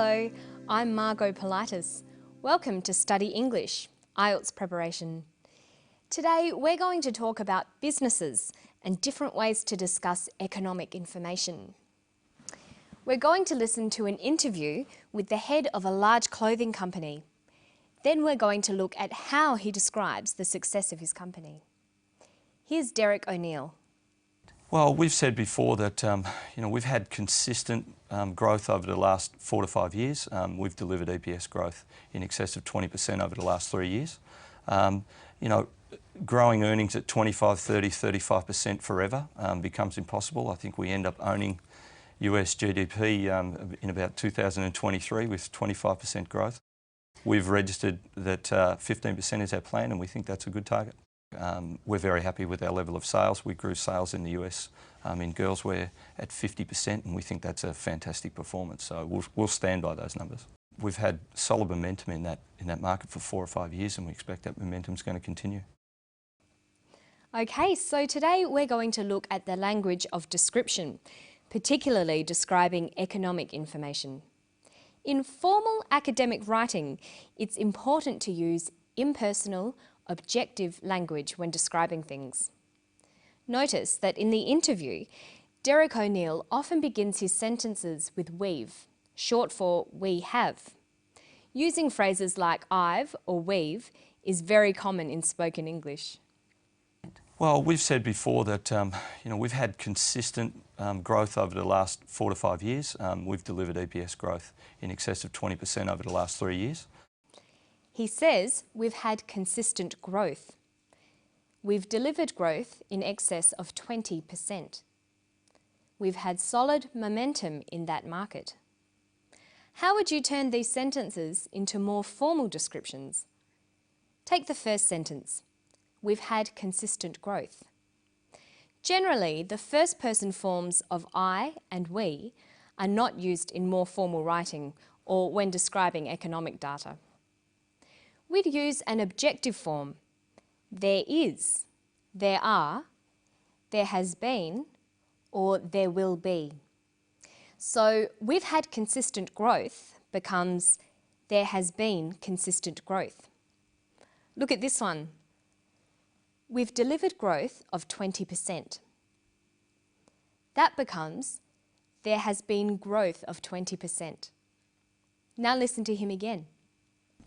Hello, I'm Margot Politis. Welcome to Study English, IELTS preparation. Today we're going to talk about businesses and different ways to discuss economic information. We're going to listen to an interview with the head of a large clothing company. Then we're going to look at how he describes the success of his company. Here's Derek O'Neill. Well, we've said before that we've had consistent growth over the last 4 to 5 years. We've delivered EPS growth in excess of 20% over the last 3 years. Growing earnings at 25, 30, 35% forever becomes impossible. I think we end up owning US GDP in about 2023 with 25% growth. We've registered that 15% is our plan, and we think that's a good target. We're very happy with our level of sales. We grew sales in the US in girls wear at 50%, and we think that's a fantastic performance. So we'll stand by those numbers. We've had solid momentum in that market for 4 or 5 years, and we expect that momentum is going to continue. Okay, so today we're going to look at the language of description, particularly describing economic information. In formal academic writing, it's important to use impersonal, objective language when describing things. Notice that in the interview, Derek O'Neill often begins his sentences with we've, short for we have. Using phrases like I've or we've is very common in spoken English. Well, we've said before that we've had consistent growth over the last 4 to 5 years. We've delivered EPS growth in excess of 20% over the last 3 years. He says we've had consistent growth. We've delivered growth in excess of 20%. We've had solid momentum in that market. How would you turn these sentences into more formal descriptions? Take the first sentence. We've had consistent growth. Generally, the first person forms of I and we are not used in more formal writing or when describing economic data. We'd use an objective form. There is, there are, there has been, or there will be. So we've had consistent growth becomes there has been consistent growth. Look at this one. We've delivered growth of 20%. That becomes there has been growth of 20%. Now listen to him again.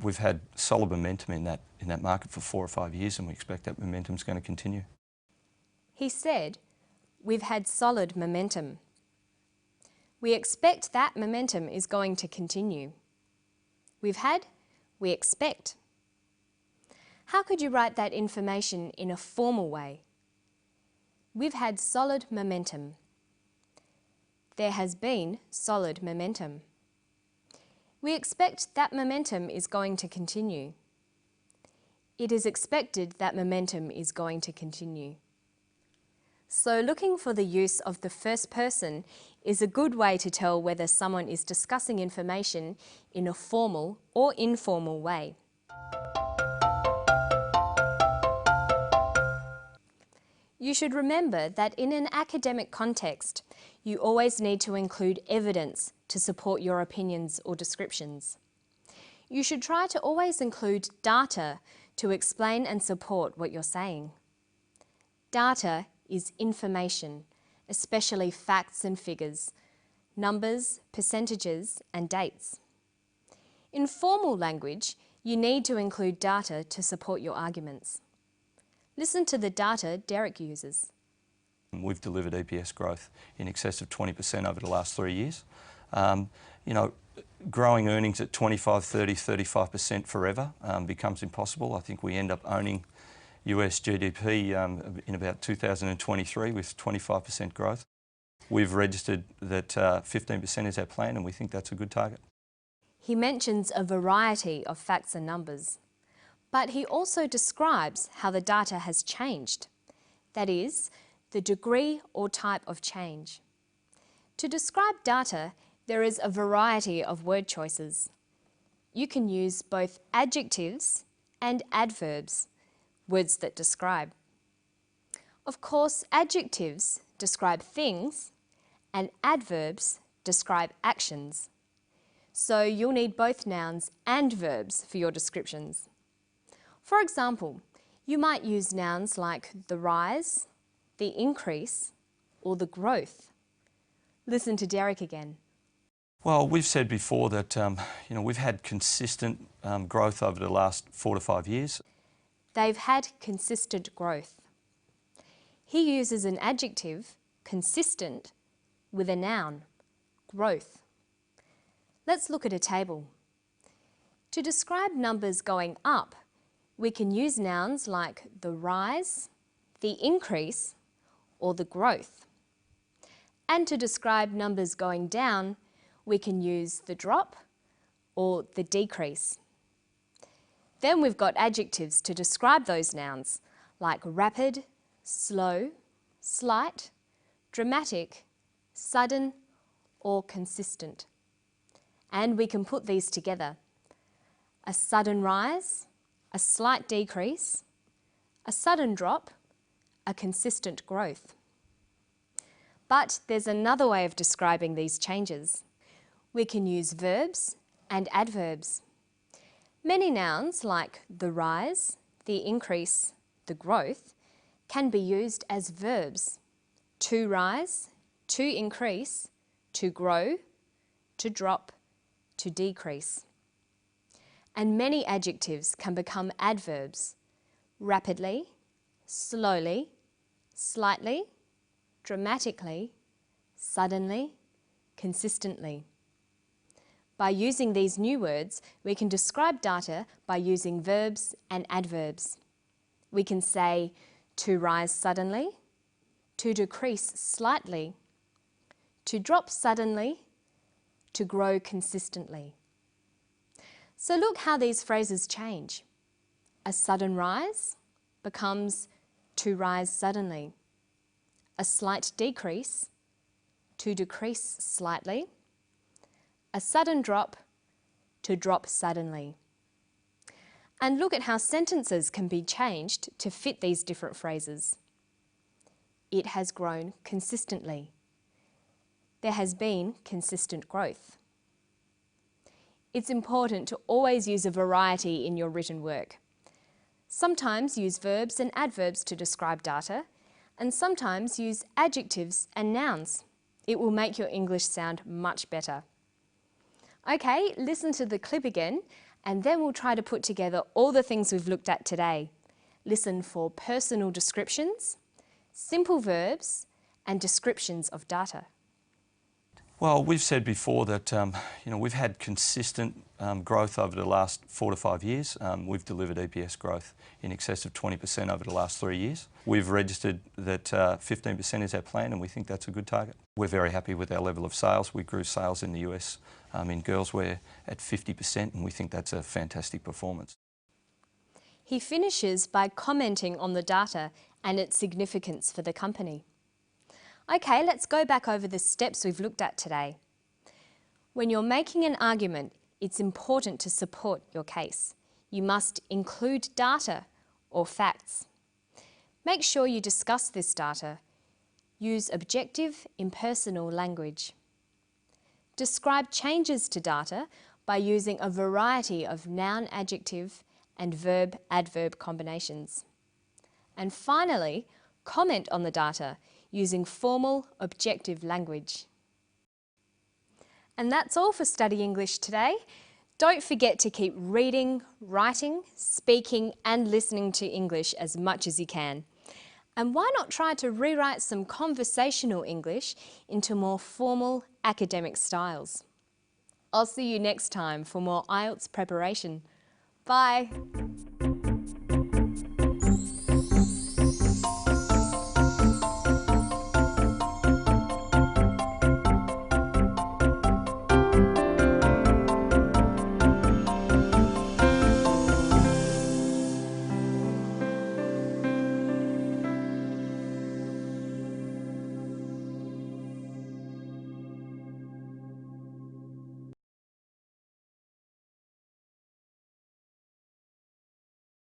We've had solid momentum in that market for 4 or 5 years, and we expect that momentum is going to continue. He said, we've had solid momentum. We expect that momentum is going to continue. We've had, we expect. How could you write that information in a formal way? We've had solid momentum. There has been solid momentum. We expect that momentum is going to continue. It is expected that momentum is going to continue. So looking for the use of the first person is a good way to tell whether someone is discussing information in a formal or informal way. You should remember that in an academic context, you always need to include evidence to support your opinions or descriptions. You should try to always include data to explain and support what you're saying. Data is information, especially facts and figures, numbers, percentages, and dates. In formal language, you need to include data to support your arguments. Listen to the data Derek uses. We've delivered EPS growth in excess of 20% over the last 3 years. Growing earnings at 25, 30, 35% forever becomes impossible. I think we end up owning US GDP in about 2023 with 25% growth. We've registered that 15% is our plan, and we think that's a good target. He mentions a variety of facts and numbers, but he also describes how the data has changed. That is, the degree or type of change. To describe data, there is a variety of word choices. You can use both adjectives and adverbs, words that describe. Of course, adjectives describe things and adverbs describe actions. so you'll need both nouns and verbs for your descriptions. For example, you might use nouns like the rise, the increase, or the growth. Listen to Derek again. Well, we've said before that we've had consistent growth over the last 4 to 5 years. They've had consistent growth. He uses an adjective, consistent, with a noun, growth. Let's look at a table. To describe numbers going up, we can use nouns like the rise, the increase, or the growth. And to describe numbers going down, we can use the drop or the decrease. Then we've got adjectives to describe those nouns, like rapid, slow, slight, dramatic, sudden, or consistent. And we can put these together. A sudden rise, a slight decrease, a sudden drop, a consistent growth. But there's another way of describing these changes. We can use verbs and adverbs. Many nouns like the rise, the increase, the growth can be used as verbs. To rise, to increase, to grow, to drop, to decrease. And many adjectives can become adverbs. Rapidly, slowly, slightly, dramatically, suddenly, consistently. By using these new words, we can describe data by using verbs and adverbs. We can say to rise suddenly, to decrease slightly, to drop suddenly, to grow consistently. So look how these phrases change. A sudden rise becomes to rise suddenly. A slight decrease, to decrease slightly. A sudden drop, to drop suddenly. And look at how sentences can be changed to fit these different phrases. It has grown consistently. There has been consistent growth. It's important to always use a variety in your written work. Sometimes use verbs and adverbs to describe data, and sometimes use adjectives and nouns. It will make your English sound much better. Okay, listen to the clip again, and then we'll try to put together all the things we've looked at today. Listen for personal descriptions, simple verbs, and descriptions of data. Well, we've said before that we've had consistent growth over the last 4 to 5 years. We've delivered EPS growth in excess of 20% over the last 3 years. We've registered that 15% is our plan, and we think that's a good target. We're very happy with our level of sales. We grew sales in the US in girlswear at 50%, and we think that's a fantastic performance. He finishes by commenting on the data and its significance for the company. Okay, let's go back over the steps we've looked at today. When you're making an argument, it's important to support your case. You must include data or facts. Make sure you discuss this data. Use objective, impersonal language. Describe changes to data by using a variety of noun, adjective, and verb, adverb combinations. And finally, comment on the data using formal, objective language. And that's all for Study English today. Don't forget to keep reading, writing, speaking and listening to English as much as you can. And why not try to rewrite some conversational English into more formal academic styles? I'll see you next time for more IELTS preparation. Bye!